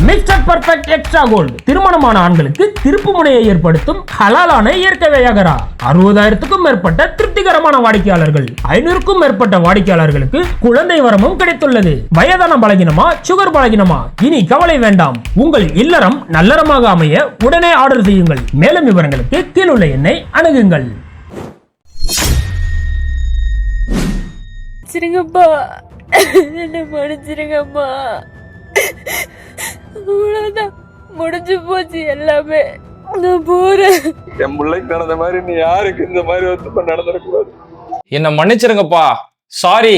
Mister perfect extra gold திருமணமான ஆண்களுக்கு திருப்பு முனையை ஏற்படுத்தும் ஹலாலான இயற்கை வியாகரா. 60,000க்கும் மேற்பட்ட திருப்திகரமான வாடிக்கையாளர்கள், 500க்கும் மேற்பட்ட வாடிக்கையாளர்களுக்கு குழந்தை வரமும் கிடைத்துள்ளது. வயதான பலகினமா, சுகர் பலகினமா, இனி கவலை வேண்டாம். உங்கள் இல்லறம் நல்லறமாக அமைய உடனே ஆர்டர் செய்யுங்கள். மேலும் விவரங்களுக்கு கீழுள்ள எண்ணை அணுகுங்கள். என்ன மன்னிச்சிருங்கம்மா. அவ்வளவுதான், முடிஞ்சு போச்சு எல்லாமே. நான் போறேன். என் பிள்ளைக்கு நடந்த மாதிரி நீ யாருக்கு இந்த மாதிரி நடந்துடக்கூடாது. என்ன மன்னிச்சிருங்கப்பா, சாரி,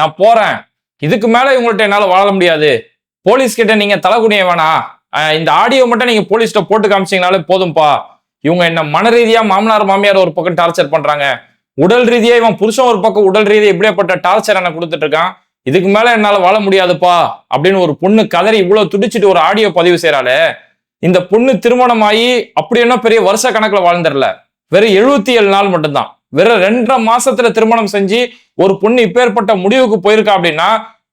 நான் போறேன். இதுக்கு மேல இவங்கள்ட்ட என்னால வாழ முடியாது. போலீஸ் கிட்ட நீங்க தலைகுனிய வேணாம். இந்த ஆடியோ மட்டும் நீங்க போலீஸ்ட போட்டு காமிச்சீங்கனாலே போதும்பா. இவங்க என்ன மன ரீதியா மாமனார் மாமியார் ஒரு பக்கம் டார்ச்சர் பண்றாங்க, உடல் ரீதியா இவன் புருஷன் ஒரு பக்கம் உடல் ரீதியா இப்படியாப்பட்ட டார்ச்சர் என்ன கொடுத்துட்டு இருக்கான். இதுக்கு மேல என்னால வாழ முடியாதுப்பா அப்படின்னு ஒரு பொண்ணு கதறி இவ்வளவு துடிச்சிட்டு ஒரு ஆடியோ பதிவு செய்யறாளே. இந்த பொண்ணு திருமணமாயி அப்படி என்ன பெரிய வருஷ கணக்குல வாழ்ந்துடல, வெறும் 77 நாள் மட்டும்தான். வெறும் 2.5 மாசத்துல திருமணம் செஞ்சு ஒரு பொண்ணு இப்பேற்பட்ட முடிவுக்கு போயிருக்கா அப்படின்னா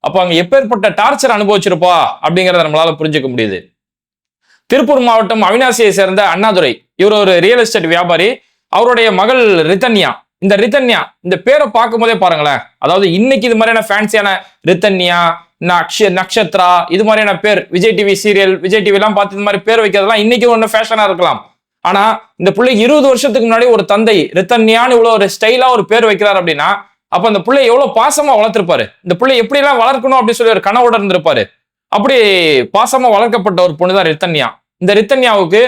அப்ப அங்க எப்பேற்பட்ட டார்ச்சர் அனுபவிச்சிருப்பா அப்படிங்கறத நம்மளால புரிஞ்சுக்க முடியுது. திருப்பூர் மாவட்டம் அவினாசியை சேர்ந்த அண்ணாதுரை, இவர் ஒரு ரியல் எஸ்டேட் வியாபாரி. அவருடைய மகள் ரித்தன்யா. இந்த ரித்தன்யா இந்த பேரை பார்க்கும் போதே பாருங்களேன், அதாவது இன்னைக்கு இது மாதிரியான ஃபேன்சியான ரித்தன்யா, நக்ஷத்ரா, இது மாதிரியான பேர் Vijay TV serial, Vijay TV எல்லாம் பார்த்து இந்த மாதிரி பேர் வைக்கிறதுலாம் இன்னைக்கு ஒன்று ஃபேஷனா இருக்கலாம். ஆனா இந்த பிள்ளைக்கு 20 வருஷத்துக்கு முன்னாடி ஒரு தந்தை ரித்தன்யான்னு இவ்வளவு ஒரு ஸ்டைலா ஒரு பேர் வைக்கிறார் அப்படின்னா அப்ப அந்த பிள்ளை எவ்வளவு பாசமா வளர்த்திருப்பாரு. இந்த பிள்ளை எப்படி எல்லாம் வளர்க்கணும் அப்படின்னு சொல்லி ஒரு கனவோட இருந்திருப்பாரு. அப்படி பாசமா வளர்க்கப்பட்ட ஒரு பொண்ணுதான் ரித்தன்யா. இந்த ரித்தன்யாவுக்கு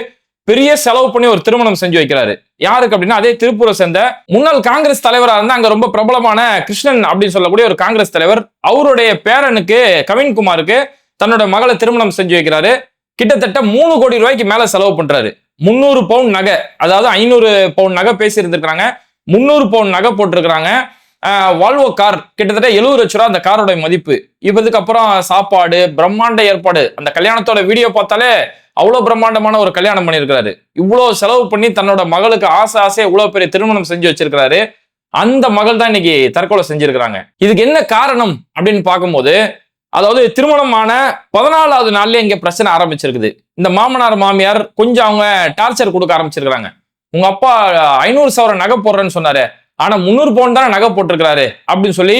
பெரிய செலவு பண்ணி ஒரு திருமணம் செஞ்சு வைக்கிறாரு. யாருக்கு அப்படின்னா அதே திருப்பூரை சேர்ந்த முன்னாள் காங்கிரஸ் தலைவரா இருந்தா அங்க ரொம்ப பிரபலமான கிருஷ்ணன் அப்படின்னு சொல்லக்கூடிய ஒரு காங்கிரஸ் தலைவர். அவருடைய பேரனுக்கு கவின்குமாருக்கு தன்னோட மகளை திருமணம் செஞ்சு வைக்கிறாரு. கிட்டத்தட்ட 3 கோடி ரூபாய்க்கு மேல செலவு பண்றாரு. 300 பவுன் நகை, அதாவது 500 பவுன் நகை பேசி இருந்திருக்காங்க, 300 பவுன் நகை போட்டிருக்கிறாங்க. வால்வோ கார் கிட்டத்தட்ட 70 லட்ச ரூபா அந்த காரோட மதிப்பு. இதுக்கு அப்புறம் சாப்பாடு, பிரம்மாண்ட ஏற்பாடு. அந்த கல்யாணத்தோட வீடியோ பார்த்தாலே அவ்வளவு பிரம்மாண்டமான ஒரு கல்யாணம் பண்ணியிருக்கிறாரு. இவ்வளவு செலவு பண்ணி தன்னோட மகளுக்கு ஆசையா இவ்வளவு பெரிய திருமணம் செஞ்சு வச்சிருக்கிறாரு. அந்த மகள் தான் இன்னைக்கு தற்கொலை செஞ்சிருக்கிறாங்க. இதுக்கு என்ன காரணம் அப்படின்னு பார்க்கும்போது, அதாவது திருமணமான 14வது நாள்லயே இங்க பிரச்சனை ஆரம்பிச்சிருக்குது. இந்த மாமனார் மாமியார் கொஞ்சம் அவங்க டார்ச்சர் கொடுக்க ஆரம்பிச்சிருக்கிறாங்க. உங்க அப்பா 500 சவரன் நகை போடுறேன்னு சொன்னாரு, ஆனா 300 பவுன் தானே நகை போட்டிருக்கிறாரு அப்படின்னு சொல்லி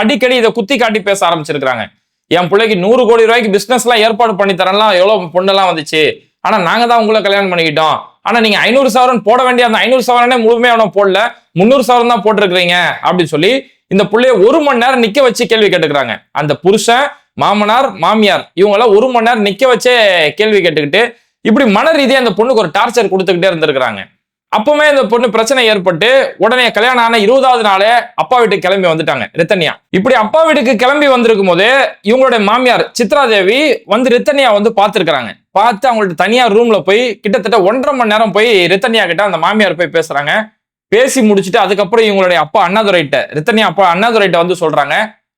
அடிக்கடி இதை குத்தி காட்டி பேச ஆரம்பிச்சிருக்கிறாங்க. என் பிள்ளைக்கு 100 கோடி ரூபாய்க்கு பிசினஸ் எல்லாம் ஏற்பாடு பண்ணி தரலாம், எவ்வளவு பொண்ணெல்லாம் வந்துச்சு, ஆனா நாங்க தான் உங்களை கல்யாணம் பண்ணிக்கிட்டோம். ஆனா நீங்க 500 சவரன் போட வேண்டிய அந்த 500 சவரனே முழுமையா அவனை போடல, 300 சவரன் தான் போட்டிருக்கிறீங்க அப்படின்னு சொல்லி இந்த பிள்ளைய 1 மணி நேரம் நிக்க வச்சு கேள்வி கேட்டுக்கிறாங்க. அந்த புருஷன், மாமனார், மாமியார் இவங்கள 1 மணி நேரம் நிக்க வச்சே கேள்வி கேட்டுக்கிட்டு இப்படி மன ரீதியா அந்த பொண்ணுக்கு ஒரு டார்ச்சர் கொடுத்துக்கிட்டே இருந்திருக்கிறாங்க. அப்பவுமே இந்த பொண்ணு பிரச்சனை ஏற்பட்டு உடனே கல்யாணம் ஆன 20வது நாளே அப்பா வீட்டுக்கு கிளம்பி வந்துட்டாங்க ரித்தன்யா. இப்படி அப்பா வீட்டுக்கு கிளம்பி வந்திருக்கும் போது இவங்களுடைய மாமியார் சித்ரா தேவி வந்து ரித்தன்யா வந்து பார்த்திருக்கிறாங்க. பார்த்து அவங்கள்ட்ட தனியா ரூம்ல போய் கிட்டத்தட்ட 1.5 மணி நேரம் போய் ரித்தன்யா கிட்ட அந்த மாமியார் போய் பேசுறாங்க. பேசி முடிச்சுட்டு அதுக்கப்புறம் இவங்களுடைய அப்பா அண்ணாதுரைட்ட, ரித்தன்யா அப்பா அண்ணாதுரைட்ட வந்து சொல்றாங்க,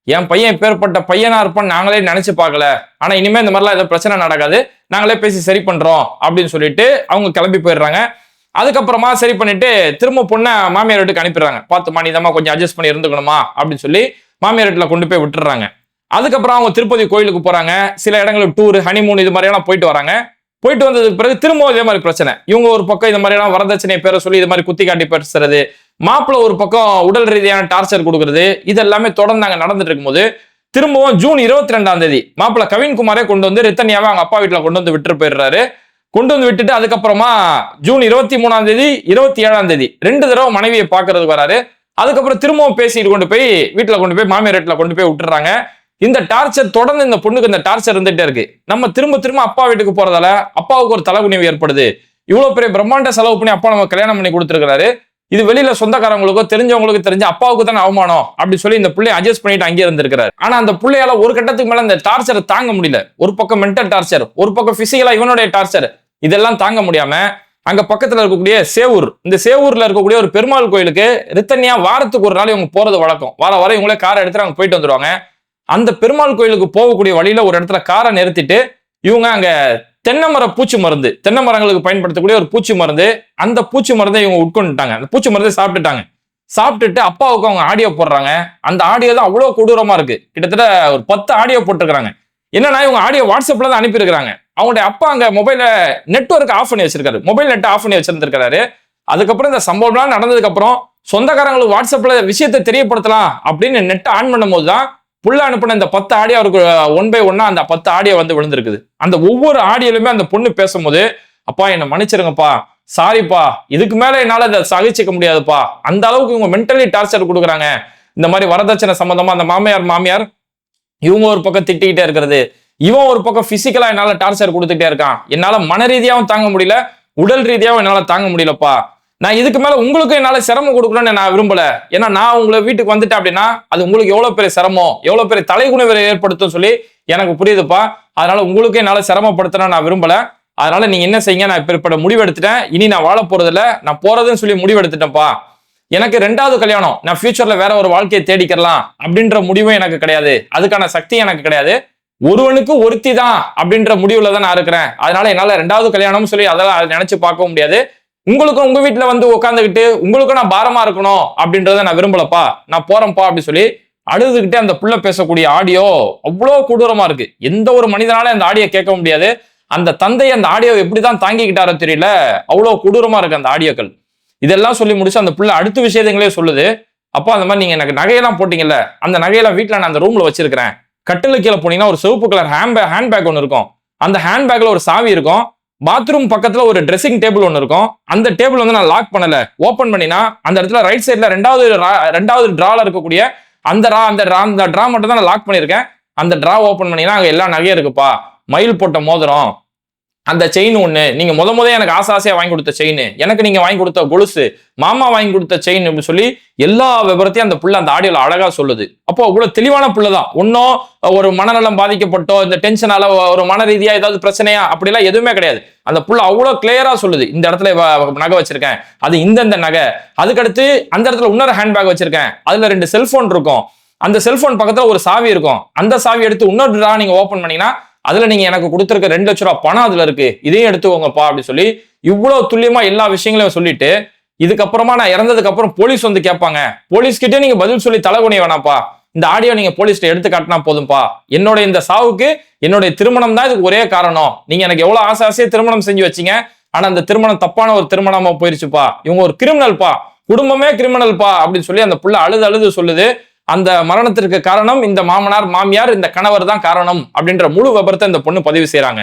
என் பையன் பேர்பட்ட பையனா இருப்பான்னு நாங்களே நினைச்சு பார்க்கல, ஆனா இனிமே இந்த மாதிரிலாம் ஏதோ பிரச்சனை நடக்காது, நாங்களே பேசி சரி பண்றோம் அப்படின்னு சொல்லிட்டு அவங்க கிளம்பி போயிடுறாங்க. அதுக்கப்புறமா சரி பண்ணிட்டு திரும்ப பொண்ணை மாமியார் வீட்டுக்கு அனுப்பிடுறாங்க. பார்த்துமா நீ இதமா கொஞ்சம் அட்ஜஸ்ட் பண்ணி இருந்துக்கணுமா அப்படின்னு சொல்லி மாமியார் வீட்டுல கொண்டு போய் விட்டுறாங்க. அதுக்கப்புறம் அவங்க திருப்பதி கோயிலுக்கு போறாங்க. சில இடங்களுக்கு டூர், ஹனிமூன் இது மாதிரியெல்லாம் போயிட்டு வராங்க. போயிட்டு வந்ததுக்கு பிறகு திரும்ப இதே மாதிரி பிரச்சனை. இவங்க ஒரு பக்கம் இந்த மாதிரியெல்லாம் வரதட்சணை பேரை சொல்லி இது மாதிரி குத்தி காட்டி பேசுறது, மாப்பிள்ள ஒரு பக்கம் உடல் ரீதியான டார்ச்சர் கொடுக்கறது, இது எல்லாமே தொடர்ந்து அங்க நடந்துட்டு இருக்கும்போது திரும்பவும் ஜூன் 22ஆம் தேதி மாப்பிள்ள கவின்குமாரே கொண்டு வந்து ரித்தன்யாவை அவங்க அப்பா வீட்டுல கொண்டு வந்து விட்டு போயிடுறாரு. கொண்டு வந்து விட்டுட்டு அதுக்கப்புறமா ஜூன் 23ஆம் தேதி 27ஆம் தேதி 2 தடவை மனைவியை பாக்குறதுக்கு வராரு. அதுக்கப்புறம் திரும்பவும் பேசிட்டு கொண்டு போய் வீட்டுல கொண்டு போய் மாமியார் வீட்டுல கொண்டு போய் விட்டுறாங்க. இந்த டார்ச்சர் தொடர்ந்து இந்த பொண்ணுக்கு இந்த டார்ச்சர் இருந்துட்டே இருக்கு. நம்ம திரும்ப திரும்ப அப்பா வீட்டுக்கு போறதால அப்பாவுக்கு ஒரு தலைகுனிவு ஏற்படுது. இவ்வளவு பெரிய பிரம்மாண்ட செலவு பண்ணி அப்பா நம்ம கல்யாணம் பண்ணி கொடுத்துருக்காரு, இது வெளியில சொந்தக்காரங்களுக்கோ தெரிஞ்சவங்களுக்கு தெரிஞ்ச அப்பாவுக்கு தானே அவமானம் அப்படின்னு சொல்லி இந்த பிள்ளைய அட்ஜஸ்ட் பண்ணிட்டு அங்கே இருந்திருக்காரு. ஆனா அந்த பிள்ளையால ஒரு கட்டத்துக்கு மேல இந்த டார்ச்சரை தாங்க முடியல. ஒரு பக்கம் மென்டல் டார்ச்சர், ஒரு பக்கம் பிசிக்கலா இவனுடைய டார்ச்சர், இதெல்லாம் தாங்க முடியாம அங்க பக்கத்துல இருக்கக்கூடிய சேவூர், இந்த சேவூர்ல இருக்கக்கூடிய ஒரு பெருமாள் கோயிலுக்கு ரித்தன்யா வாரத்துக்கு ஒரு நாள் இவங்க போறது வழக்கம். வார இவங்களே காரை எடுத்துட்டு அவங்க போயிட்டு வந்துருவாங்க. அந்த பெருமாள் கோயிலுக்கு போகக்கூடிய வழியில ஒரு இடத்துல காரை நிறுத்திட்டு இவங்க அங்க தென்னை மர பூச்சி மருந்து, தென்னை மரங்களுக்கு பயன்படுத்தக்கூடிய ஒரு பூச்சி மருந்து, அந்த பூச்சி மருந்தை இவங்க உட்கொண்டுட்டாங்க. அந்த பூச்சி மருந்தை சாப்பிட்டுட்டாங்க. சாப்பிட்டுட்டு அப்பாவுக்கு அவங்க ஆடியோ போடுறாங்க. அந்த ஆடியோ தான் அவ்வளவு கொடூரமா இருக்கு. கிட்டத்தட்ட ஒரு 10 ஆடியோ போட்டிருக்கிறாங்க. என்னன்னா இவங்க ஆடியோ வாட்ஸ்அப்ல தான் அனுப்பியிருக்கிறாங்க. அவங்களுடைய அப்பா அங்க மொபைல நெட்வொர்க் ஆஃப் பண்ணி வச்சிருக்காரு, மொபைல் நெட் ஆஃப் பண்ணி வச்சிருந்திருக்காரு. அதுக்கப்புறம் இந்த சம்பவம்லாம் நடந்ததுக்கு அப்புறம் சொந்தக்காரங்களுக்கு வாட்ஸ்அப்ல விஷயத்தை தெரியப்படுத்தலாம் அப்படின்னு நெட் ஆன் பண்ணும் போதுதான் புள்ள அனுப்பின இந்த 10 ஆடியோ அவருக்கு 1 by 1 அந்த 10 ஆடியோ வந்து விழுந்திருக்குது. அந்த ஒவ்வொரு ஆடியோலுமே அந்த பொண்ணு பேசும்போது, அப்பா என்னை மன்னிச்சிருங்கப்பா, சாரிப்பா, இதுக்கு மேல என்னால இதை சகிச்சுக்க முடியாதுப்பா, அந்த அளவுக்கு இவங்க மென்டலி டார்ச்சர் கொடுக்குறாங்க. இந்த மாதிரி வரதட்சணை சம்பந்தமா அந்த மாமியார் இவங்க ஒரு பக்கம் திட்டிக்கிட்டே இருக்கிறது, இவன் ஒரு பக்கம் பிசிக்கலா என்னால டார்ச்சர் கொடுத்துட்டே இருக்கான், என்னால மன ரீதியாவும் தாங்க முடியல, உடல் ரீதியாவும் என்னால தாங்க முடியலப்பா. நான் இதுக்கு மேல உங்களுக்கு என்னால சிரமம் கொடுக்கணும்னு நான் விரும்பல. ஏன்னா நான் உங்களை வீட்டுக்கு வந்துட்டேன் அப்படின்னா அது உங்களுக்கு எவ்வளவு பெரிய சிரமம், எவ்வளவு பெரிய தலைகுனிவை ஏற்படுத்தும் சொல்லி எனக்கு புரியுதுப்பா. அதனால உங்களுக்கு என்னால சிரமப்படுத்தணும் நான் விரும்பல. அதனால நீங்க என்ன செய்யுங்க, நான் இப்ப முடிவு எடுத்துட்டேன், இனி நான் வாழ போறது இல்ல, நான் போறதுன்னு சொல்லி முடிவு எடுத்துட்டேன்ப்பா. எனக்கு 2வது கல்யாணம், நான் ஃபியூச்சர்ல வேற ஒரு வாழ்க்கையை தேடிக்கலாம் அப்படின்ற முடிவும் எனக்கு கிடையாது, அதுக்கான சக்தி எனக்கு கிடையாது. ஒருவனுக்கு ஒருத்தி தான் அப்படின்ற முடிவுல தான் நான் இருக்கிறேன். அதனால என்னால 2வது கல்யாணம் சொல்லி அதெல்லாம் நினைச்சு பார்க்க முடியாது. உங்களுக்கும் உங்க வீட்டுல வந்து உட்காந்துக்கிட்டு உங்களுக்கும் நான் பாரமா இருக்கணும் அப்படின்றத நான் விரும்பலப்பா, நான் போறேன்ப்பா அப்படி சொல்லி அழுதுகிட்டே அந்த புள்ள பேசக்கூடிய ஆடியோ அவ்வளோ கொடூரமா இருக்கு. எந்த ஒரு மனிதனால அந்த ஆடியோ கேட்க முடியாது. அந்த தந்தை அந்த ஆடியோ எப்படிதான் தாங்கிக்கிட்டாரோ தெரியல, அவ்வளோ கொடூரமா இருக்கு அந்த ஆடியோக்கள். இதெல்லாம் சொல்லி முடிச்சு அந்த புள்ள அடுத்த விஷயங்களே சொல்லுது, அப்பா அந்த மாதிரி நீங்க எனக்கு நகையெல்லாம் போட்டீங்கல்ல, அந்த நகையெல்லாம் வீட்டுல நான் அந்த ரூம்ல வச்சிருக்கிறேன். கட்டில கீழே போனீங்கன்னா ஒரு சிவப்பு கலர் ஹேண்ட்பேக் ஒன்று இருக்கும், அந்த ஹேண்ட்பேக்ல ஒரு சாவி இருக்கும். பாத்ரூம் பக்கத்துல ஒரு ட்ரெஸ்ஸிங் டேபிள் ஒன்று இருக்கும், அந்த டேபிள் வந்து நான் லாக் பண்ணல, ஓபன் பண்ணினா அந்த இடத்துல ரைட் சைட்ல 2வது டிரால இருக்கக்கூடிய அந்த டிரா மட்டும் தான் நான் லாக் பண்ணியிருக்கேன். அந்த டிரா ஓபன் பண்ணினா அங்க எல்லா நகையும் இருக்குப்பா, மயில் போட்ட மோதிரம், அந்த செயின் ஒண்ணு, நீங்க முத எனக்கு ஆசையா வாங்கி கொடுத்த செயின், எனக்கு நீங்க வாங்கி கொடுத்த கொலுசு, மாமா வாங்கி கொடுத்த செயின் அப்படின்னு சொல்லி எல்லா விவரத்தையும் அந்த புள்ள அந்த ஆடியோல அழகா சொல்லுது. அப்போ அவ்வளவு தெளிவான புள்ளதான். ஒன்னும் ஒரு மனநலம் பாதிக்கப்பட்டோ இந்த டென்ஷனால ஒரு மன ரீதியா ஏதாவது பிரச்சனையா அப்படிலாம் எதுவுமே கிடையாது. அந்த புள்ள அவ்வளவு கிளியரா சொல்லுது, இந்த இடத்துல நகை வச்சிருக்கேன், அது இந்த நகை, அதுக்கடுத்து அந்த இடத்துல இன்னொரு ஹேண்ட்பேக் வச்சிருக்கேன், அதுல 2 செல்போன் இருக்கும், அந்த செல்போன் பக்கத்துல ஒரு சாவி இருக்கும், அந்த சாவி எடுத்து இன்னொரு டிரா நீங்க ஓபன் பண்ணீங்கன்னா அதுல நீங்க எனக்கு கொடுத்துருக்க 2 லட்சம் ரூபாய் பணம் அதுல இருக்கு, இதையும் எடுத்துக்கோங்கப்பா அப்படி சொல்லி இவ்வளவு துல்லியமா எல்லா விஷயங்களையும் சொல்லிட்டு, இதுக்கப்புறமா நான் இறந்ததுக்கு அப்புறம் போலீஸ் வந்து கேட்பாங்க, போலீஸ் கிட்டே நீங்க பதில் சொல்லி தலைகுனிய வேணாப்பா, இந்த ஆடியோ நீங்க போலீஸ்ல எடுத்து காட்டினா போதும்பா, என்னோட இந்த சாவுக்கு என்னுடைய திருமணம் தான் இதுக்கு ஒரே காரணம், நீங்க எனக்கு எவ்வளவு ஆசையா திருமணம் செஞ்சு வச்சீங்க, ஆனா அந்த திருமணம் தப்பான ஒரு திருமணமா போயிருச்சுப்பா, இவங்க ஒரு கிரிமினல்பா, குடும்பமே கிரிமினல்பா அப்படின்னு சொல்லி அந்த புள்ள அழுது சொல்லுது. அந்த மரணத்திற்கு காரணம் இந்த மாமியார் இந்த கணவர் தான் காரணம் அப்படின்ற முழு விபரத்தை இந்த பொண்ணு பதிவு செய்யறாங்க.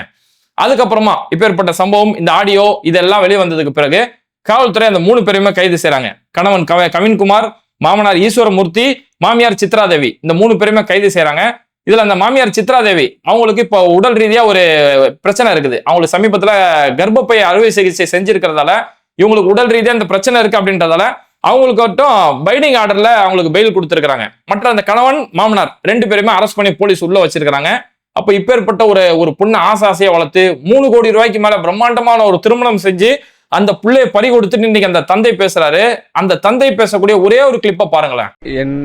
அதுக்கப்புறமா இப்பேற்பட்ட சம்பவம், இந்த ஆடியோ இதெல்லாம் வெளியே வந்ததுக்கு பிறகு காவல்துறை அந்த 3 பேரையுமே கைது செய்யறாங்க. கணவன் கவின்குமார், மாமனார் ஈஸ்வரமூர்த்தி, மாமியார் சித்ராதேவி, இந்த 3 பேருமே கைது செய்யறாங்க. இதுல அந்த மாமியார் சித்ராதேவி அவங்களுக்கு இப்போ உடல் ரீதியா ஒரு பிரச்சனை இருக்குது, அவங்களுக்கு சமீபத்துல கர்ப்பப்பை அறுவை சிகிச்சை செஞ்சிருக்கிறதால இவங்களுக்கு உடல் ரீதியா அந்த பிரச்சனை இருக்கு அப்படின்றதால அவங்களுக்கு மட்டும் பைண்டிங் ஆர்டர்ல அவங்களுக்கு பெயில் கொடுத்திருக்காங்க. மற்ற அந்த கணவன் மாமனார் 2 பேருமே அரெஸ்ட் பண்ணி போலீஸ் உள்ள வச்சிருக்காங்க. அப்ப இப்பேற்பட்ட ஒரு பொண்ணு ஆசையா வளர்த்து 3 கோடி ரூபாய்க்கு மேல பிரம்மாண்டமான ஒரு திருமணம் செஞ்சு அந்த பிள்ளையை பறி கொடுத்துட்டு இன்னைக்கு அந்த தந்தை பேசுறாரு. அந்த தந்தை பேசக்கூடிய ஒரே ஒரு கிளிப்பை பாருங்களேன். என்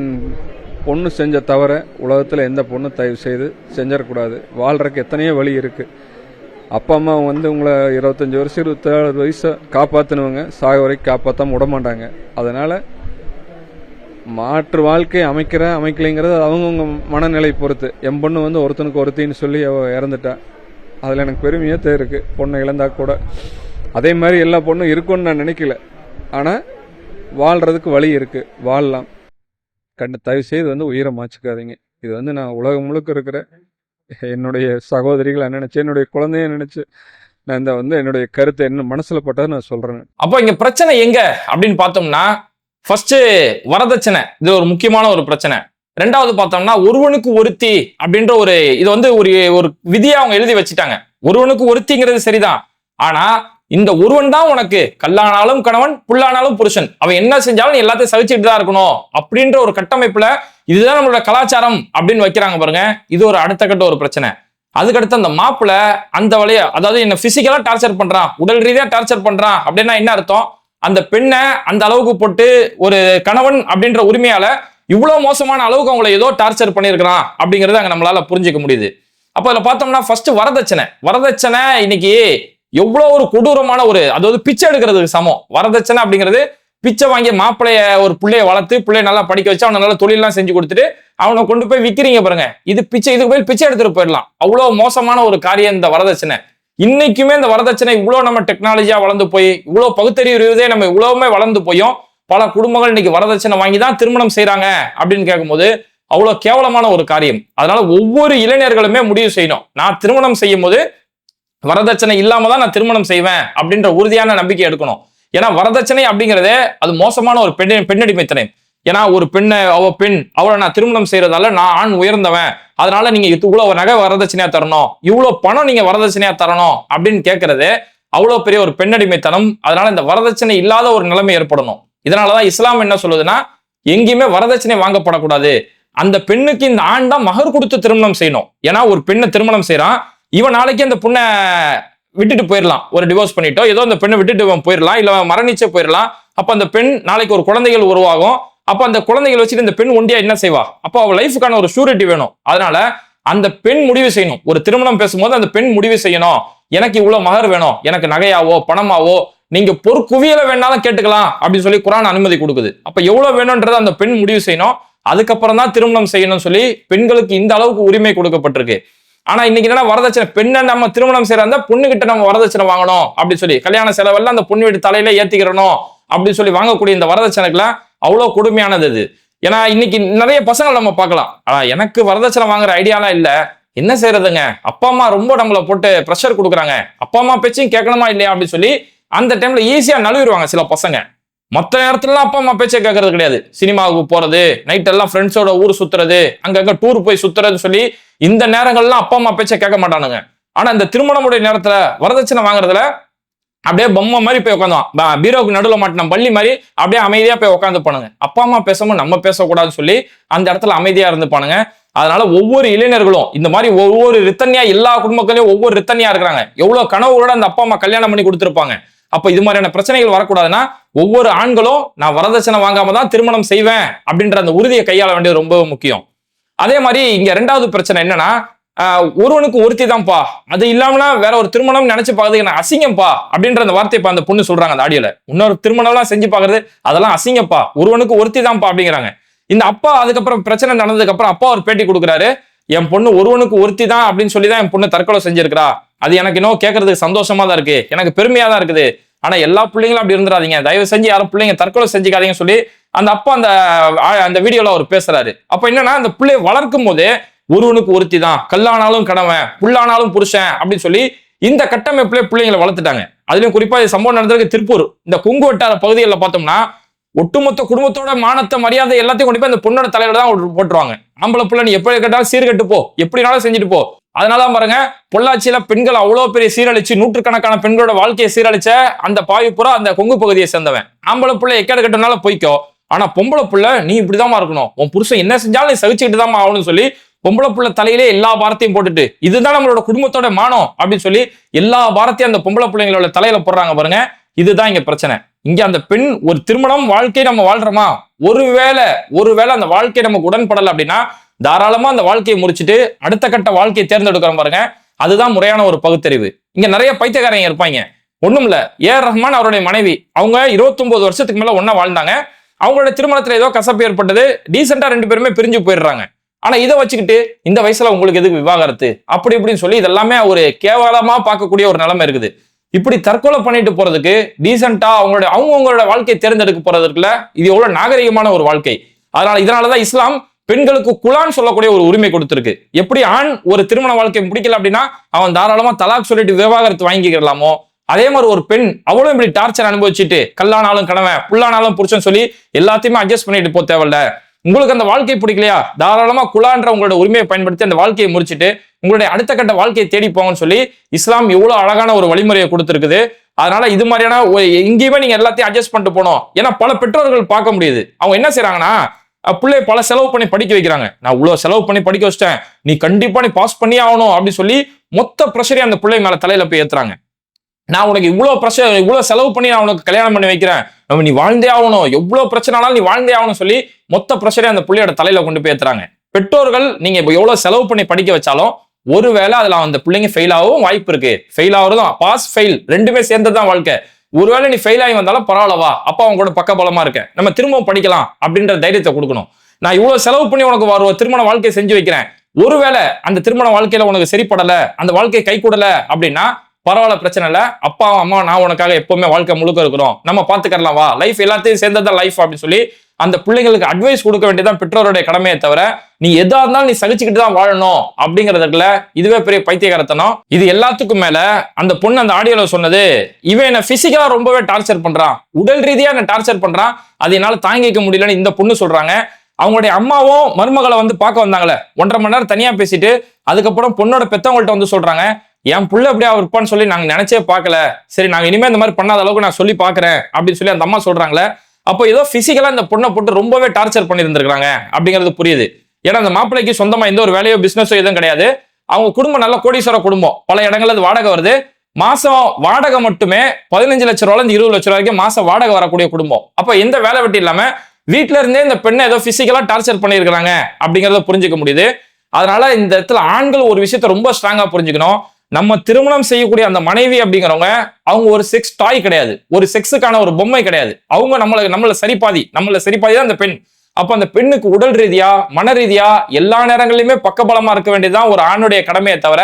பொண்ணு செஞ்ச தவிர உலகத்துல எந்த பொண்ணு தயவு செய்து செஞ்சிடக்கூடாது. வாழ்றதுக்கு எத்தனையோ வழி இருக்கு. அப்பா அம்மா வந்து உங்களை 25 வருஷம் 27 வயசை காப்பாற்றினவங்க, சாக வரைக்கும் காப்பாற்றாம விட மாட்டாங்க. அதனால மாற்று வாழ்க்கை அமைக்கலைங்கிறது அவங்கவுங்க மனநிலை பொறுத்து. என் பொண்ணு வந்து ஒருத்தனுக்கு ஒருத்தின்னு சொல்லி இறந்துட்டா, அதில் எனக்கு பெருமையாக இருக்கு. பொண்ணை இழந்தா கூட அதே மாதிரி எல்லா பொண்ணும் இருக்கும்னு நான் நினைக்கல. ஆனால் வாழ்றதுக்கு வழி இருக்கு, வாழலாம். தயவு செய்து வந்து உயிரை மாச்சுக்காதீங்க. இது வந்து நான் உலகம் முழுக்க இருக்கிற என்னுடைய சகோதரிகளை நினைச்சு, என்னுடைய குழந்தைய நினைச்சு நான் இந்த வந்து என்னுடைய கருத்தை என்ன மனசுல பட்டதை நான் சொல்றேன். அப்போ இங்க பிரச்சனை எங்க அப்படின்னு பார்த்தோம்னா, ஃபர்ஸ்ட் வரதட்சணை, இது ஒரு முக்கியமான ஒரு பிரச்சனை. 2வது பார்த்தோம்னா ஒருவனுக்கு ஒருத்தி அப்படின்ற இது வந்து ஒரு விதியை அவங்க எழுதி வச்சுட்டாங்க. ஒருவனுக்கு ஒருத்திங்கிறது சரிதான், ஆனா இந்த ஒருவன் தான் உனக்கு கல்லானாலும் கணவன், புல்லானாலும் புருஷன், அவன் என்ன செஞ்சாலும் எல்லாத்தையும் சகிச்சுட்டு தான் இருக்கணும் அப்படின்ற ஒரு கட்டமைப்புல இதுதான் நம்மளோட கலாச்சாரம் அப்படின்னு வைக்கிறாங்க பாருங்க. இது ஒரு அடுத்த கட்ட ஒரு பிரச்சனை. அதுக்கடுத்து அந்த மாப்பிள்ள அந்த வழியா, அதாவது என்ன பிசிக்கலா டார்ச்சர் பண்றான், உடல் ரீதியா டார்ச்சர் பண்றான் அப்படின்னா என்ன அர்த்தம்? அந்த பெண்ணை அந்த அளவுக்கு போட்டு ஒரு கணவன் அப்படின்ற உரிமையால இவ்வளவு மோசமான அளவுக்கு அவங்களை ஏதோ டார்ச்சர் பண்ணியிருக்கிறான் அப்படிங்கறது அங்க நம்மளால புரிஞ்சுக்க முடியுது. அப்ப அதுல பார்த்தோம்னா ஃபர்ஸ்ட் வரதட்சணை இன்னைக்கு எவ்வளவு ஒரு கொடூரமான அதாவது பிச்சை எடுக்கிறதுக்கு சமம். வரதட்சணை அப்படிங்கிறது பிச்சை வாங்கி மாப்பிள்ளைய ஒரு பிள்ளைய வளர்த்து பிள்ளைய நல்லா படிக்க வச்சு அவனை நல்லா தொழிலாம் செஞ்சு கொடுத்துட்டு அவனை கொண்டு போய் விற்கிறீங்க பாருங்க. இது பிச்சை, இதுக்கு போய் பிச்சை எடுத்துட்டு போயிடலாம். அவ்வளவு மோசமான ஒரு காரியம் இந்த வரதட்சணை. இன்னைக்குமே இந்த வரதட்சணை இவ்வளவு நம்ம டெக்னாலஜியா வளர்ந்து போய் இவ்வளவு பகுத்தறிவு நம்ம இவ்வளவுமே வளர்ந்து போயும் பல குடும்பங்கள் இன்னைக்கு வரதட்சணை வாங்கி தான் திருமணம் செய்யறாங்க அப்படின்னு கேட்கும்போது அவ்வளவு கேவலமான ஒரு காரியம். அதனால ஒவ்வொரு இளைஞர்களுமே முடிவு செய்யணும், நான் திருமணம் செய்யும் போது வரதட்சணை இல்லாம தான் நான் திருமணம் செய்வேன் அப்படின்ற உறுதியான நம்பிக்கை எடுக்கணும். ஏன்னா வரதட்சணை அப்படிங்கிறதே அது மோசமான ஒரு பெண்ணடிமைத்தனை. ஏன்னா ஒரு அவளை நான் திருமணம் செய்யறதால நான் ஆண் உயர்ந்தவன், அதனால நீங்க இவ்வளவு நகை வரதட்சணையா தரணும், இவ்வளவு பணம் நீங்க வரதட்சணையா தரணும் அப்படின்னு கேட்கறது அவ்வளவு பெரிய ஒரு பெண்ணடிமைத்தனம். அதனால இந்த வரதட்சணை இல்லாத ஒரு நிலைமை ஏற்படணும். இதனாலதான் இஸ்லாம் என்ன சொல்லுதுன்னா, எங்கேயுமே வரதட்சணை வாங்கப்படக்கூடாது. அந்த பெண்ணுக்கு இந்த ஆண் தான் மகர் கொடுத்து திருமணம் செய்யணும். ஏன்னா ஒரு பெண்ணை திருமணம் செய்யறான், இவன் நாளைக்கு அந்த பொண்ணை விட்டுட்டு போயிடலாம், ஒரு டிவோர்ஸ் பண்ணிட்டோ ஏதோ அந்த பெண்ணை விட்டுட்டு போயிடலாம், இல்ல மரணிச்சே போயிடலாம். அப்ப அந்த பெண் நாளைக்கு ஒரு குழந்தைகள் உருவாகும். அப்ப அந்த குழந்தைகள் வச்சுட்டு இந்த பெண் ஒண்டியா என்ன செய்வா? அப்போ அவள் லைஃபுக்கான ஒரு ஷூரிட்டி வேணும். அதனால அந்த பெண் முடிவு செய்யணும். ஒரு திருமணம் பேசும்போது அந்த பெண் முடிவு செய்யணும், எனக்கு இவ்வளவு மகர் வேணும், எனக்கு நகையாவோ பணமாவோ நீங்க பொற்குவியல வேணாலும் கேட்டுக்கலாம் அப்படின்னு சொல்லி குர்ஆன் அனுமதி கொடுக்குது. அப்ப எவ்வளவு வேணும்ன்றதை அந்த பெண் முடிவு செய்யணும், அதுக்கப்புறம் தான் திருமணம் செய்யணும்னு சொல்லி பெண்களுக்கு இந்த அளவுக்கு உரிமை கொடுக்கப்பட்டிருக்கு. ஆனா இன்னைக்கு என்ன வரதட்சணை, பெண்ணை நம்ம திருமணம் செய்யறதா பொண்ணுகிட்ட நம்ம வரதட்சணை வாங்கணும் அப்படின்னு சொல்லி கல்யாண செலவெல்லாம் அந்த பொண்ணு வீட்டு தலையில ஏத்திக்கிறணும் அப்படின்னு சொல்லி வாங்கக்கூடிய இந்த வரதட்சணைக்குலாம் அவ்வளவு கொடுமையானது இது. ஏன்னா இன்னைக்கு நிறைய பசங்கள் நம்ம பார்க்கலாம், எனக்கு வரதட்சணை வாங்குற ஐடியாலாம் இல்ல, என்ன செய்யறதுங்க, அப்பா அம்மா ரொம்ப நம்மளை போட்டு ப்ரெஷர் கொடுக்குறாங்க, அப்பா அம்மா பேச்சையும் கேட்கணுமா இல்லையா அப்படின்னு சொல்லி அந்த டைம்ல ஈஸியா நழுவிடுவாங்க சில பசங்க. மற்ற நேரத்துலலாம் அப்பா அம்மா பேச்சை கேட்கறது கிடையாது, சினிமாவுக்கு போறது, நைட் எல்லாம் ஃப்ரெண்ட்ஸோட ஊர் சுத்துறது, அங்கங்க டூர் போய் சுத்துறதுன்னு சொல்லி இந்த நேரங்கள்லாம் அப்பா அம்மா பேச்சை கேட்க மாட்டானுங்க. ஆனா இந்த திருமணமுடைய நேரத்துல வரதட்சணை வாங்குறதுல அப்படியே பொம்மை மாதிரி போய் உட்காந்துவான், பீரோவுக்கு நடுவில் மாட்டின பள்ளி மாதிரி அப்படியே அமைதியா போய் உட்காந்து பானுங்க. அப்பா அம்மா பேசாம நம்ம பேசக்கூடாதுன்னு சொல்லி அந்த இடத்துல அமைதியா இருந்து பானுங்க. அதனால ஒவ்வொரு இளைஞர்களும் இந்த மாதிரி ஒவ்வொரு ரித்தன்யா, எல்லா குடும்பங்களையும் ஒவ்வொரு ரித்தன்யா இருக்கிறாங்க, எவ்வளவு கனவுகளோட அந்த அப்பா அம்மா கல்யாணம் பண்ணி கொடுத்துருப்பாங்க. அப்ப இது மாதிரியான பிரச்சனைகள் வரக்கூடாதுன்னா ஒவ்வொரு ஆண்களும் நான் வரதட்சணை வாங்காம தான் திருமணம் செய்வேன் அப்படின்ற அந்த உறுதியை கையாள வேண்டியது ரொம்ப முக்கியம். அதே மாதிரி இங்க ரெண்டாவது பிரச்சனை என்னன்னா, ஒருவனுக்கு ஒருத்தி தான்ப்பா, அது இல்லாமனா வேற ஒரு திருமணம் நினைச்சு பாக்குறது எனக்கு அசிங்கப்பா அப்படின்ற அந்த வார்த்தையை அந்த பொண்ணு சொல்றாங்க அந்த ஆடியோல. இன்னொரு திருமணம் எல்லாம் செஞ்சு பாக்குறது அதெல்லாம் அசிங்கப்பா, ஒருவனுக்கு ஒருத்தி தான்ப்பா அப்படிங்கிறாங்க. இந்த அப்பா அதுக்கப்புறம் பிரச்சனை நடந்ததுக்கு அப்புறம் அப்பா ஒரு பேட்டி கொடுக்குறாரு, என் பொண்ணு ஒருவனுக்கு ஒருத்தி தான் அப்படின்னு சொல்லிதான் என் பொண்ணு தற்கொலை செஞ்சிருக்கிறா, அது எனக்கு இன்னும் கேட்கறதுக்கு சந்தோஷமா தான் இருக்கு, எனக்கு பெருமையா தான் இருக்குது, ஆனா எல்லா பிள்ளைங்களும் அப்படி இருந்துடாதீங்க, தயவு செஞ்சு யாரும் பிள்ளைங்க தற்கொலை செஞ்சுக்காதீங்கன்னு சொல்லி அந்த அப்பா அந்த வீடியோல அவர் பேசுறாரு. அப்ப என்னன்னா, அந்த பிள்ளைய வளர்க்கும் போதே ஒருவனுக்கு ஒருத்தி தான், கல்லானாலும் கணவன், புல்லானாலும் புருஷன் அப்படின்னு சொல்லி இந்த கட்டமைப்புல பிள்ளைங்களை வளர்த்துட்டாங்க. அதுலயும் குறிப்பா சம்பவம் நடந்திருக்கு திருப்பூர், இந்த கொங்கு வட்டார பகுதிகளில் பார்த்தோம்னா ஒட்டுமொத்த குடும்பத்தோட மானத்தை மரியாதை எல்லாத்தையும் கொண்டு போய் அந்த பொண்ணோட தலையில தான் போட்டுருவாங்க. ஆம்பளை பிள்ளை நீ எப்படி கேட்டாலும் சீர்கட்டு போ, எப்படினாலும் செஞ்சுட்டு போ. அதனாலதான் பாருங்க, பொள்ளாச்சியில பெண்கள் அவ்வளவு பெரிய சீரழிச்சு நூற்றுக்கணக்கான பெண்களோட வாழ்க்கையை சீரழிச்ச அந்த பாவிப்புறா அந்த கொங்கு பகுதியை சேர்ந்தவன். ஆம்பளை பிள்ளை எக்கேடு கட்டுனால போய்க்கோ, ஆனா பொம்பளை பிள்ளை நீ இப்படிதான் இருக்கணும், உன் புருஷன் என்ன செஞ்சாலும் நீ சகிச்சுக்கிட்டு தான் ஆகணும்னு சொல்லி பொம்பளை பிள்ளை தலையிலே எல்லா பாரத்தையும் போட்டுட்டு இதுதான் நம்மளோட குடும்பத்தோட மானம் அப்படின்னு சொல்லி எல்லா பாரத்தையும் அந்த பொம்பளை பிள்ளைங்களோட தலையில போடுறாங்க பாருங்க. இதுதான் இங்க பிரச்சனை. இங்க அந்த பெண் ஒரு திருமணம் வாழ்க்கையை நம்ம வாழ்றோமா, ஒருவேளை அந்த வாழ்க்கை நமக்கு உடன்படலை அப்படின்னா தாராளமா அந்த வாழ்க்கையை முடிச்சுட்டு அடுத்த கட்ட வாழ்க்கையை தேர்ந்தெடுக்கிறோம் பாருங்க, அதுதான் முறையான ஒரு பகுத்தறிவு. இங்க நிறைய பைத்தியக்காரங்க இருப்பாங்க. ஒண்ணும் இல்ல, ஏஆர் ரஹ்மான் அவருடைய மனைவி, அவங்க 29 வருஷத்துக்கு மேல ஒன்னா வாழ்ந்தாங்க. அவங்களோட திருமணத்துல ஏதோ கசப்பு ஏற்பட்டது, டீசெண்டா 2 பேருமே பிரிஞ்சு போயிடுறாங்க. ஆனா இதை வச்சுக்கிட்டு இந்த வயசுல உங்களுக்கு எதுக்கு விவாகரத்து அப்படி இப்படின்னு சொல்லி இதெல்லாமே ஒரு கேவலமா பார்க்கக்கூடிய ஒரு நிலைமை இருக்குது. இப்படி தற்கொலை பண்ணிட்டு போறதுக்கு டீசெண்டா அவங்களோட வாழ்க்கையை தேர்ந்தெடுக்க போறதுக்குல இது எவ்வளவு நாகரிகமான ஒரு வாழ்க்கை. இதனாலதான் இஸ்லாம் பெண்களுக்கு குலான் சொல்லக்கூடிய ஒரு உரிமை கொடுத்திருக்கு. எப்படி ஆண் ஒரு திருமண வாழ்க்கை முடிக்கல அப்படின்னா அவன் தாராளமா தலாக் சொல்லிட்டு விவாகரத்து வாங்கிக்கலாமோ, அதே மாதிரி ஒரு பெண் அவளும் இப்படி டார்ச்சர் அனுபவிச்சுட்டு கல்லானாலும் கணவன் புல்லானாலும் புருஷன் சொல்லி எல்லாத்தையுமே அட்ஜஸ்ட் பண்ணிட்டு போ தேவையில்ல. உங்களுக்கு அந்த வாழ்க்கை பிடிக்கலையா, தாராளமா குலான்ற உங்களோட உரிமையை பயன்படுத்தி அந்த வாழ்க்கையை முடிச்சுட்டு உங்களுடைய அடுத்த கட்ட வாழ்க்கையை தேடி போங்கன்னு சொல்லி இஸ்லாம் எவ்வளவு அழகான ஒரு வழிமுறையை கொடுத்திருக்குது. அதனால இது மாதிரியான எங்கேயுமே நீங்க எல்லாத்தையும் அட்ஜஸ்ட் பண்ணிட்டு போனோம். ஏன்னா பல பெற்றோர்கள் பார்க்க முடியுது, அவங்க என்ன செய்யறாங்கன்னா பிள்ளைய பல செலவு பண்ணி படிக்க வைக்கிறாங்க. நான் இவ்வளவு செலவு பண்ணி படிக்க வச்சிட்டேன், நீ கண்டிப்பா நீ பாஸ் பண்ணி ஆகணும் அப்படின்னு சொல்லி மொத்த பிரஷரையும் அந்த பிள்ளை மேல தலையில போய் ஏத்துறாங்க. நான் உனக்கு இவ்வளவு செலவு பண்ணி நான் உனக்கு கல்யாணம் பண்ணி வைக்கிறேன், நம்ம நீ வாழ்ந்தே ஆகணும், எவ்வளவு பிரச்சனை ஆனாலும் நீ வாழ்ந்தே ஆகணும் சொல்லி மொத்த பிரஷரை அந்த பிள்ளையோட தலையில கொண்டு போய் ஏத்துறாங்க. பெற்றோர்கள் நீங்க இப்ப எவ்வளவு செலவு பண்ணி படிக்க வச்சாலும் ஒருவேளை அதுல அந்த பிள்ளைங்க ஃபெயில் ஆகவும் வாய்ப்பு இருக்கு. ஃபெயில் ஆகுறதும் பாஸ் ஃபெயில் ரெண்டுமே சேர்ந்ததுதான் வாழ்க்கை. ஒருவேளை நீ ஃபெயில் ஆகி வந்தாலும் பரவாயில்லவா, அப்பா அவங்க கூட பக்கபலமா இருக்கேன், நம்ம திரும்பவும் படிக்கலாம் அப்படின்ற தைரியத்தை கொடுக்கணும். நான் இவ்வளவு செலவு பண்ணி உனக்கு ஒரு திருமண வாழ்க்கையை செஞ்சு வைக்கிறேன், ஒருவேளை அந்த திருமண வாழ்க்கையில உனக்கு சரிப்படல, அந்த வாழ்க்கை கை கூடல அப்படின்னா பரவாயில்ல, பிரச்சனை இல்ல, அப்பா அம்மா நான் உனக்காக எப்பவுமே வாழ்க்கை முழுக்க இருக்கிறோம், நம்ம பாத்துக்கலாம், வா, லைஃப் எல்லாத்தையும் சேர்ந்ததான் லைஃப் அப்படின்னு சொல்லி அந்த பிள்ளைங்களுக்கு அட்வைஸ் கொடுக்க வேண்டியதான் பெற்றோருடைய கடமையை தவிர நீ எதா இருந்தாலும் நீ சகிச்சுக்கிட்டு தான் வாழணும் அப்படிங்கறதுல இதுவே பெரிய பைத்தியகாரத்தனம். இது எல்லாத்துக்கும் மேல அந்த பொண்ணு அந்த ஆடியோல சொன்னது, இவன் என்ன பிசிக்கலா ரொம்பவே டார்ச்சர் பண்றான், உடல் ரீதியா என்ன டார்ச்சர் பண்றான், அது என்னால தாங்கிக்க முடியலன்னு இந்த பொண்ணு சொல்றாங்க. அவங்களுடைய அம்மாவும் மருமகளை வந்து பார்க்க வந்தாங்களே, 1.5 மணி நேரம் தனியா பேசிட்டு அதுக்கப்புறம் பொண்ணோட பெத்தவங்கள்ட்ட வந்து சொல்றாங்க, என் புள்ள அப்படியே இருப்பான்னு சொல்லி நாங்க நினைச்சே பார்க்கல, சரி நாங்க இனிமே இந்த மாதிரி பண்ணாத அளவுக்கு நான் சொல்லி பாக்குறேன் அப்படின்னு சொல்லி அந்த அம்மா சொல்றாங்களே. அப்போ ஏதோ பிசிக்கலா இந்த பொண்ணை போட்டு ரொம்பவே டார்ச்சர் பண்ணியிருந்திருக்காங்க அப்படிங்கிறது புரியுது. ஏன்னா அந்த மாப்பிள்ளைக்கு சொந்தமா எந்த ஒரு வேலையோ பிசினஸோ எதுவும் கிடையாது. அவங்க குடும்பம் நல்ல கோடீஸ்வர குடும்பம், பல இடங்கள்ல அது வாடகை வருது. மாசம் வாடகை மட்டுமே 15 லட்சம் ரூபாய் 20 லட்சம் ரூபாய்க்கு மாசம் வாடகை வரக்கூடிய குடும்பம். அப்ப எந்த வேலை வெட்டி இல்லாம வீட்டுல இருந்தே இந்த பெண்ணை ஏதோ பிசிக்கலா டார்ச்சர் பண்ணியிருக்காங்க அப்படிங்கறத புரிஞ்சுக்க முடியுது. அதனால இந்த இடத்துல ஆண்கள் ஒரு விஷயத்த ரொம்ப ஸ்ட்ராங்கா புரிஞ்சுக்கணும். நம்ம திருமணம் செய்யக்கூடிய அந்த மனைவி அப்படிங்கிறவங்க அவங்க ஒரு செக்ஸ் டாய் கிடையாது, ஒரு செக்ஸுக்கான ஒரு பொம்மை கிடையாது. அவங்க நம்மள சரிபாதி தான் அந்த பெண். அப்ப அந்த பெண்ணுக்கு உடல் ரீதியா மன ரீதியா எல்லா நேரங்களிலுமே பக்கபலமா இருக்க வேண்டியதுதான் ஒரு ஆணுடைய கடமையை தவிர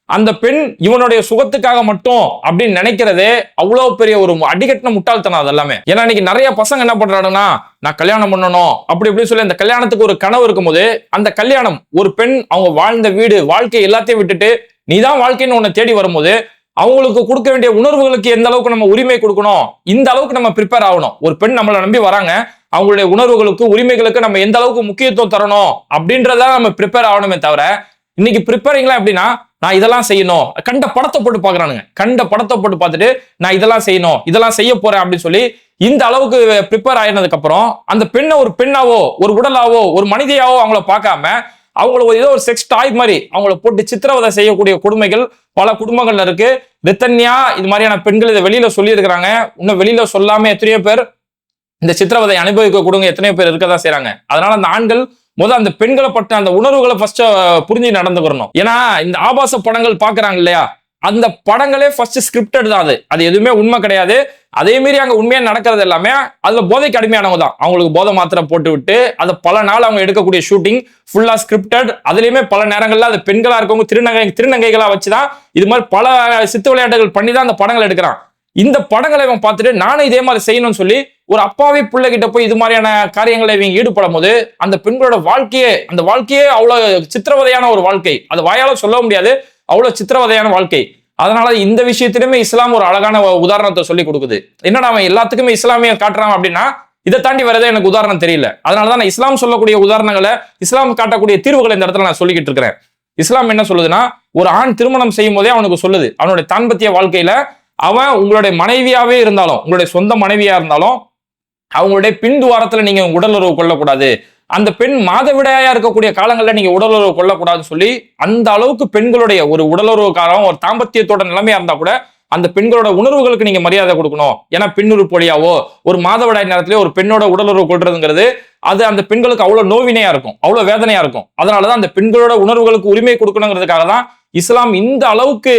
அந்த பெண் இவனுடைய சுகத்துக்காக மட்டும் அப்படின்னு நினைக்கிறதே அவ்வளவு பெரிய ஒரு அடிக்கட்டின முட்டாள்தனம் அது எல்லாமே. ஏன்னா இன்னைக்கு நிறைய பசங்க என்ன பண்றாங்கன்னா, நான் கல்யாணம் பண்ணணும் அப்படி இப்படின்னு சொல்லி அந்த கல்யாணத்துக்கு ஒரு கனவு இருக்கும்போது அந்த கல்யாணம் ஒரு பெண் அவங்க வாழ்ந்த வீடு வாழ்க்கை எல்லாத்தையும் விட்டுட்டு நீதான் வாழ்க்கைன்னு உன்னை தேடி வரும்போது அவங்களுக்கு கொடுக்க வேண்டிய உணர்வுகளுக்கு எந்த அளவுக்கு நம்ம உரிமை கொடுக்கணும், இந்த அளவுக்கு நம்ம ப்ரிப்பேர் ஆகணும். ஒரு பெண் நம்மளை நம்பி வராங்க, அவங்களுடைய உணர்வுகளுக்கு உரிமைகளுக்கு நம்ம எந்த அளவுக்கு முக்கியத்துவம் தரணும் அப்படின்றத நம்ம ப்ரிப்பேர் ஆகணுமே தவிர இன்னைக்கு ப்ரிப்பேரிங்லாம் எப்படின்னா, நான் இதெல்லாம் செய்யணும், கண்ட படத்தை போட்டு பாக்குறானுங்க, கண்ட படத்தை போட்டு பார்த்துட்டு நான் இதெல்லாம் செய்யணும் இதெல்லாம் செய்ய போறேன் அப்படின்னு சொல்லி இந்த அளவுக்கு ப்ரிப்பேர் ஆயினதுக்கு அப்புறம் அந்த பெண்ணை ஒரு பெண்ணாவோ ஒரு உடலாவோ ஒரு மனிதையாவோ அவங்கள பார்க்காம அவங்கள ஏதோ ஒரு செக்ஸ் டாய் மாதிரி அவங்கள போட்டு சித்திரவதை செய்யக்கூடிய கொடுமைகள் பல குடும்பங்கள்ல இருக்கு. ரித்தன்யா இது மாதிரியான பெண்கள் இதை வெளியில சொல்லி இருக்கிறாங்க. இன்னும் வெளியில சொல்லாம எத்தனையோ பேர் இந்த சித்திரவதை அனுபவிக்க கொடுங்க எத்தனையோ பேர் இருக்கதான் செய்யறாங்க. அதனால அந்த ஆண்கள் அந்த பெண்களை பட்ட அந்த உணர்வுகளை ஃபர்ஸ்ட் புரிஞ்சு நடந்துக்கிறணும். ஏன்னா இந்த ஆபாச படங்கள் பாக்குறாங்க இல்லையா, அந்த படங்களே ஃபர்ஸ்ட் ஸ்கிரிப்டட் தான். அது எதுவுமே உண்மை கிடையாது. அதே மீறி அங்க உண்மையா நடக்கிறது எல்லாமே அதுல போதைக்கு அடிமையானவங்க தான். அவங்களுக்கு போதை மாத்திரை போட்டு விட்டு அதை பல நாள் அவங்க எடுக்கக்கூடிய ஷூட்டிங் ஃபுல்லா ஸ்கிரிப்டட். அதுலயுமே பல நேரங்கள்ல அது பெண்களா இருக்கவங்க திருநங்கைகளா வச்சுதான் இது மாதிரி பல சித்து விளையாட்டுகள் பண்ணி தான் அந்த படங்கள் எடுக்கிறான். இந்த படங்களை இவன் பார்த்துட்டு நானும் இதே மாதிரி செய்யணும்னு சொல்லி ஒரு அப்பாவே பிள்ளைகிட்ட போய் இது மாதிரியான காரியங்களை இவங்க ஈடுபடும் போது அந்த பெண்களோட அந்த வாழ்க்கையே அவ்வளவு சித்திரவதையான ஒரு வாழ்க்கை, அது வாயால சொல்ல முடியாது, அவ்வளவு சித்திரவதையான வாழ்க்கை. அதனால இந்த விஷயத்திலுமே இஸ்லாம் ஒரு அழகான உதாரணத்தை சொல்லி கொடுக்குது. என்னடா அவன் எல்லாத்துக்குமே இஸ்லாமிய காட்டுறான் அப்படின்னா இதை தாண்டி வரதே எனக்கு உதாரணம் தெரியல. அதனாலதான் நான் இஸ்லாம் சொல்லக்கூடிய உதாரணங்களை இஸ்லாம் காட்டக்கூடிய தீர்வுகளை இந்த இடத்துல நான் சொல்லிக்கிட்டு இருக்கிறேன். இஸ்லாம் என்ன சொல்லுதுன்னா, ஒரு ஆண் திருமணம் செய்யும் போதே அவனுக்கு சொல்லுது, அவனுடைய தாம்பத்திய வாழ்க்கையில அவன் உங்களுடைய மனைவியாவே இருந்தாலும் உங்களுடைய சொந்த மனைவியா இருந்தாலும் அவங்களுடைய பின் துவாரத்துல நீங்க உடலுறவு கொள்ளக்கூடாது, அந்த பெண் மாதவிடாயா இருக்கக்கூடிய காலங்கள்ல நீங்க உடலுறவு கொள்ளக்கூடாதுன்னு சொல்லி அந்த அளவுக்கு பெண்களுடைய ஒரு உடலுறவுக்காரம் ஒரு தாம்பத்தியத்தோட நிலைமையா இருந்தா கூட அந்த பெண்களோட உணர்வுகளுக்கு நீங்க மரியாதை கொடுக்கணும். ஏன்னா பெண்ணுறுப்பொழியாவோ ஒரு மாதவிடாய் நேரத்திலே ஒரு பெண்ணோட உடலுறவு கொள்றதுங்கிறது அது அந்த பெண்களுக்கு அவ்வளவு நோவினையா இருக்கும், அவ்வளவு வேதனையா இருக்கும். அதனாலதான் அந்த பெண்களோட உணர்வுகளுக்கு உரிமை கொடுக்கணுங்கிறதுக்காக தான் இஸ்லாம் இந்த அளவுக்கு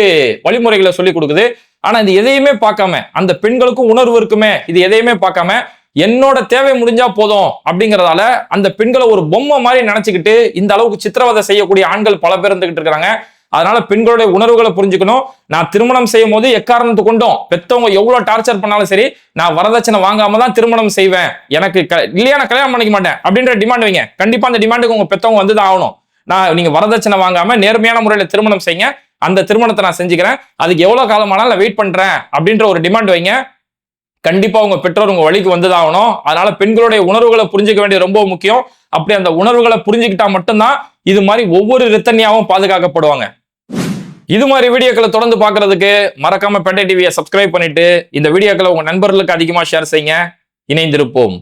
வழிமுறைகளை சொல்லி கொடுக்குது. ஆனா இது எதையுமே பார்க்காம அந்த பெண்களுக்கும் உணர்வு இருக்குமே, இது எதையுமே பார்க்காம என்னோட தேவை முடிஞ்சா போதும் அப்படிங்கறதால அந்த பெண்களை ஒரு பொம்மை மாதிரி நினைச்சுக்கிட்டு இந்த அளவுக்கு சித்திரவதை செய்யக்கூடிய ஆண்கள் பல பேர் இருந்துகிட்டு இருக்காங்க. அதனால பெண்களுடைய உணர்வுகளை புரிஞ்சுக்கணும். நான் திருமணம் செய்யும் போது எக்காரணத்து கொண்டும் பெத்தவங்க எவ்வளவு டார்ச்சர் பண்ணாலும் சரி நான் வரதட்சணை வாங்காம தான் திருமணம் செய்வேன், எனக்கு இல்லையா நான் கல்யாணம் பண்ணிக்க மாட்டேன் அப்படின்ற டிமாண்ட் வைங்க. கண்டிப்பா அந்த டிமாண்டுக்கு உங்க பெத்தவங்க வந்துதான் ஆகணும். நீங்க வரதட்சணை வாங்காம நேர்மையான முறையில திருமணம் செய்யுங்க, அந்த திருமணத்தை நான் செஞ்சுக்கிறேன், அதுக்கு எவ்வளவு காலமானாலும் நான் வெயிட் பண்றேன் அப்படின்ற ஒரு டிமாண்ட் வைங்க. கண்டிப்பா உங்க பெற்றோர் உங்க வழிக்கு வந்துதான் ஆகணும். அதனால பெண்களுடைய உணர்வுகளை புரிஞ்சுக்க வேண்டியது ரொம்ப முக்கியம். அப்படி அந்த உணர்வுகளை புரிஞ்சுக்கிட்டா மட்டும்தான் இது மாதிரி ஒவ்வொரு ரித்தன்யாவும் பாதுகாக்கப்படுவாங்க. இது மாதிரி வீடியோக்களை தொடர்ந்து பார்க்கிறதுக்கு மறக்காம பெண்டை டிவியை சப்ஸ்கிரைப் பண்ணிட்டு இந்த வீடியோக்களை உங்க நண்பர்களுக்கு அதிகமா ஷேர் செய்யுங்க. இணைந்திருப்போம்.